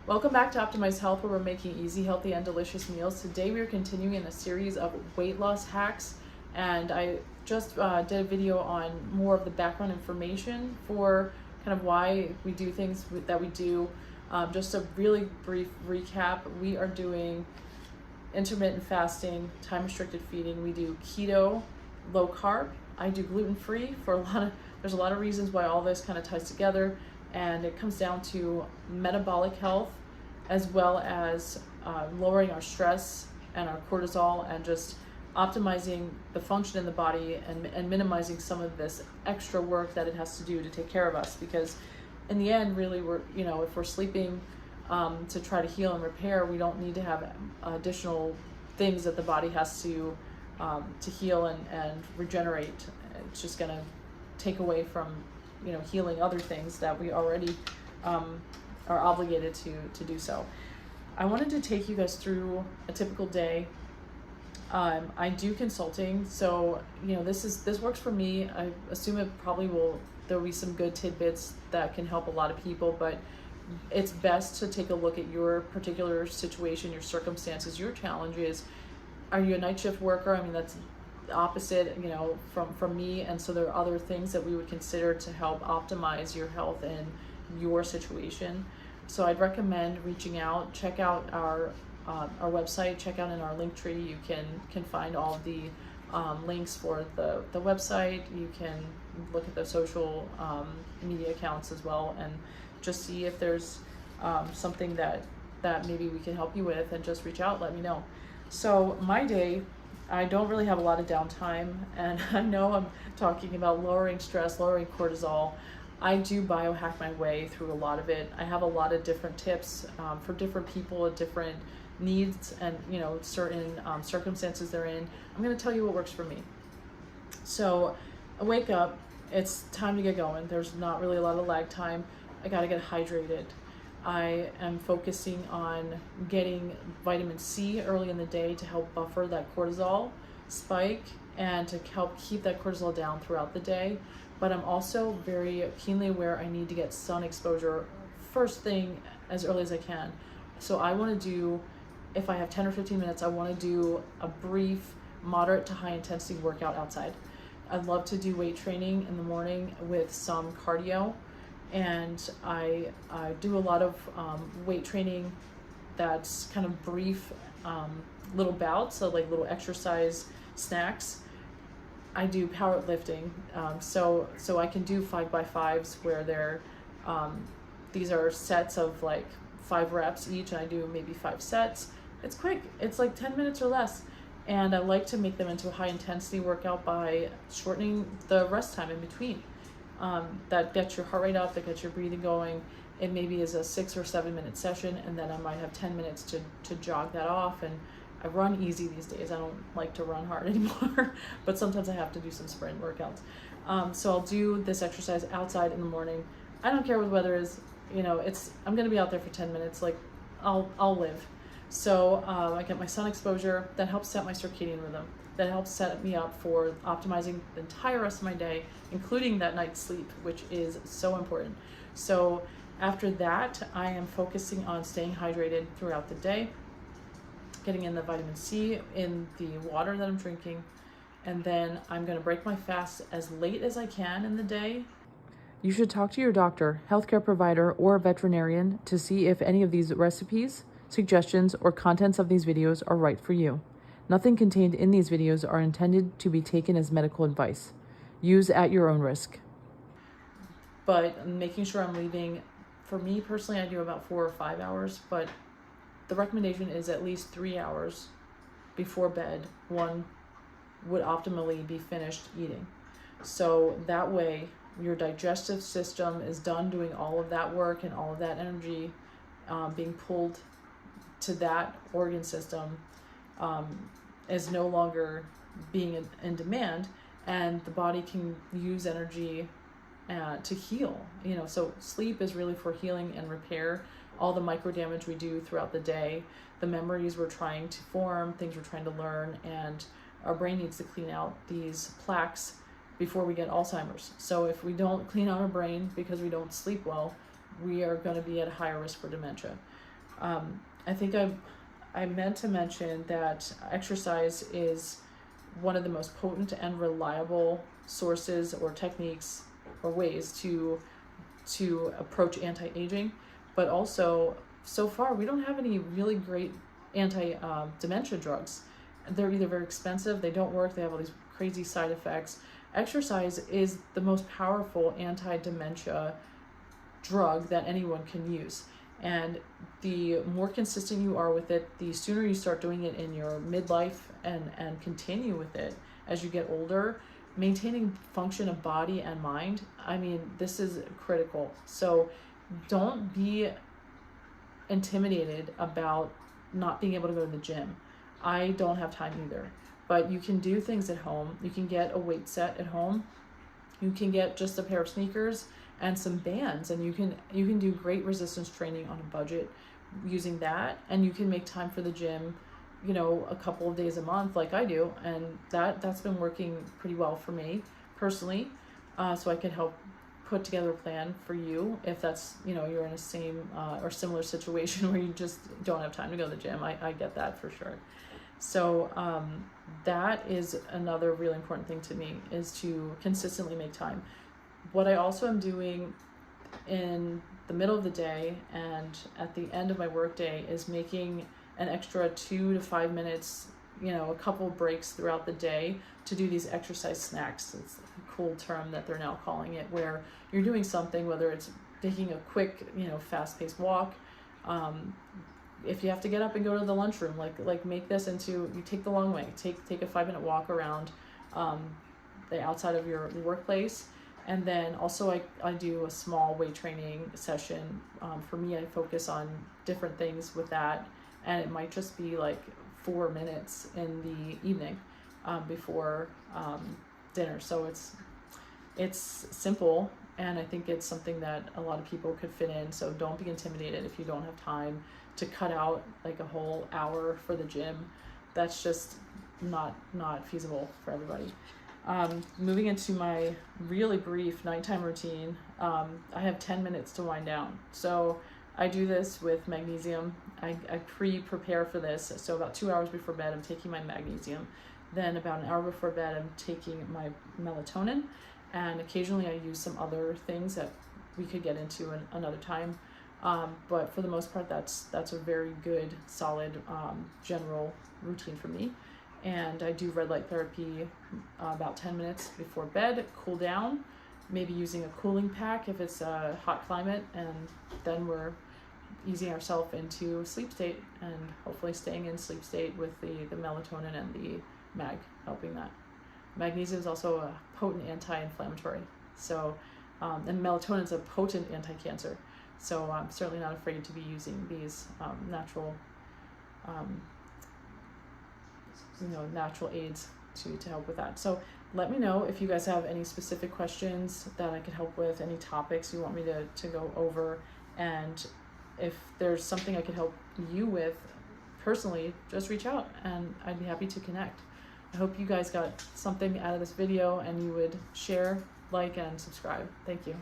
Welcome back to Optimized Health, where we're making easy, healthy, and delicious meals. Today we are continuing in a series of weight loss hacks, and I just did a video on more of the background information for kind of why we do things that we do. Just a really brief recap, we are doing intermittent fasting, time-restricted feeding. We do keto, low carb. I do gluten-free for there's a lot of reasons why all this kind of ties together. And it comes down to metabolic health, as well as lowering our stress and our cortisol, and just optimizing the function in the body and minimizing some of this extra work that it has to do to take care of us. Because in the end, really, if we're sleeping to try to heal and repair, we don't need to have additional things that the body has to heal and regenerate. It's just going to take away from healing other things that we already are obligated to do so. I wanted to take you guys through a typical day. I do consulting, so this works for me. I assume there'll be some good tidbits that can help a lot of people, but it's best to take a look at your particular situation, your circumstances, your challenges. Are you a night shift worker? I mean, that's opposite from me, and so there are other things that we would consider to help optimize your health and your situation. So I'd recommend reaching out. Check out our website. Check out in our link tree. You can find all the links for the website. You can look at the social media accounts as well, and just see if there's something that maybe we can help you with, and just reach out, let me know. So my day, I don't really have a lot of downtime, and I know I'm talking about lowering stress, lowering cortisol. I do biohack my way through a lot of it. I have a lot of different tips for different people, different needs, and certain circumstances they're in. I'm going to tell you what works for me. So I wake up, it's time to get going. There's not really a lot of lag time. I got to get hydrated. I am focusing on getting vitamin C early in the day to help buffer that cortisol spike and to help keep that cortisol down throughout the day. But I'm also very keenly aware I need to get sun exposure first thing as early as I can. So I want to do, if I have 10 or 15 minutes, I want to do a brief, moderate to high intensity workout outside. I'd love to do weight training in the morning with some cardio. And I do a lot of weight training that's kind of brief little bouts, so like little exercise snacks. I do powerlifting, so I can do 5x5s where these are sets of like 5 reps each, and I do maybe 5 sets. It's quick, it's like 10 minutes or less. And I like to make them into a high intensity workout by shortening the rest time in between. That gets your heart rate up, that gets your breathing going. It maybe is a 6 or 7 minute session, and then I might have 10 minutes to jog that off. And I run easy these days. I don't like to run hard anymore, but sometimes I have to do some sprint workouts. So I'll do this exercise outside in the morning. I don't care what the weather is. I'm gonna be out there for 10 minutes. Like I'll live. So I get my sun exposure. That helps set my circadian rhythm. That helps set me up for optimizing the entire rest of my day, including that night's sleep, which is so important. So after that, I am focusing on staying hydrated throughout the day, getting in the vitamin C in the water that I'm drinking, and then I'm going to break my fast as late as I can in the day. You should talk to your doctor, healthcare provider, or veterinarian to see if any of these recipes, suggestions, or contents of these videos are right for you. Nothing contained in these videos are intended to be taken as medical advice. Use at your own risk. But making sure I'm leaving, for me personally, I do about 4 or 5 hours, but the recommendation is at least 3 hours before bed, one would optimally be finished eating. So that way, your digestive system is done doing all of that work, and all of that energy being pulled to that organ system is no longer being in demand, and the body can use energy to heal. So sleep is really for healing and repair. All the micro damage we do throughout the day, the memories we're trying to form, things we're trying to learn, and our brain needs to clean out these plaques before we get Alzheimer's. So if we don't clean out our brain because we don't sleep well, we are going to be at a higher risk for dementia. I think I meant to mention that exercise is one of the most potent and reliable sources or techniques or ways to approach anti-aging, but also so far we don't have any really great anti-dementia drugs. They're either very expensive, they don't work, they have all these crazy side effects. Exercise is the most powerful anti-dementia drug that anyone can use. And the more consistent you are with it, the sooner you start doing it in your midlife and continue with it as you get older, maintaining function of body and mind, I mean, this is critical. So don't be intimidated about not being able to go to the gym. I don't have time either, but you can do things at home. You can get a weight set at home. You can get just a pair of sneakers and some bands, and you can do great resistance training on a budget using that, and you can make time for the gym, you know, a couple of days a month like I do, and that's been working pretty well for me personally. So I can help put together a plan for you if that's, you know, you're in a same or similar situation where you just don't have time to go to the gym. I get that for sure. So that is another really important thing to me, is to consistently make time. What I also am doing in the middle of the day and at the end of my work day is making an extra 2 to 5 minutes, you know, a couple breaks throughout the day to do these exercise snacks. It's a cool term that they're now calling it, where you're doing something, whether it's taking a quick, you know, fast-paced walk. If you have to get up and go to the lunchroom, like make this into, you take the long way, take a 5-minute walk around the outside of your workplace. And then also I do a small weight training session. For me, I focus on different things with that, and it might just be like 4 minutes in the evening before dinner. So it's simple, and I think it's something that a lot of people could fit in. So don't be intimidated if you don't have time to cut out like a whole hour for the gym. That's just not feasible for everybody. Moving into my really brief nighttime routine, I have 10 minutes to wind down. So I do this with magnesium. I prepare for this. So about 2 hours before bed, I'm taking my magnesium. Then about an hour before bed, I'm taking my melatonin. And occasionally I use some other things that we could get into another time. But for the most part, that's a very good, solid, general routine for me. And I do red light therapy about 10 minutes before bed, cool down, maybe using a cooling pack if it's a hot climate, and then we're easing ourselves into a sleep state and hopefully staying in sleep state with the melatonin and the mag helping that. Magnesium is also a potent anti-inflammatory. So, and melatonin is a potent anti-cancer. So I'm certainly not afraid to be using these natural aids to help with that. So let me know if you guys have any specific questions that I could help with, any topics you want me to go over, and if there's something I could help you with personally, just reach out and I'd be happy to connect. I hope you guys got something out of this video and you would share, like, and subscribe. Thank you.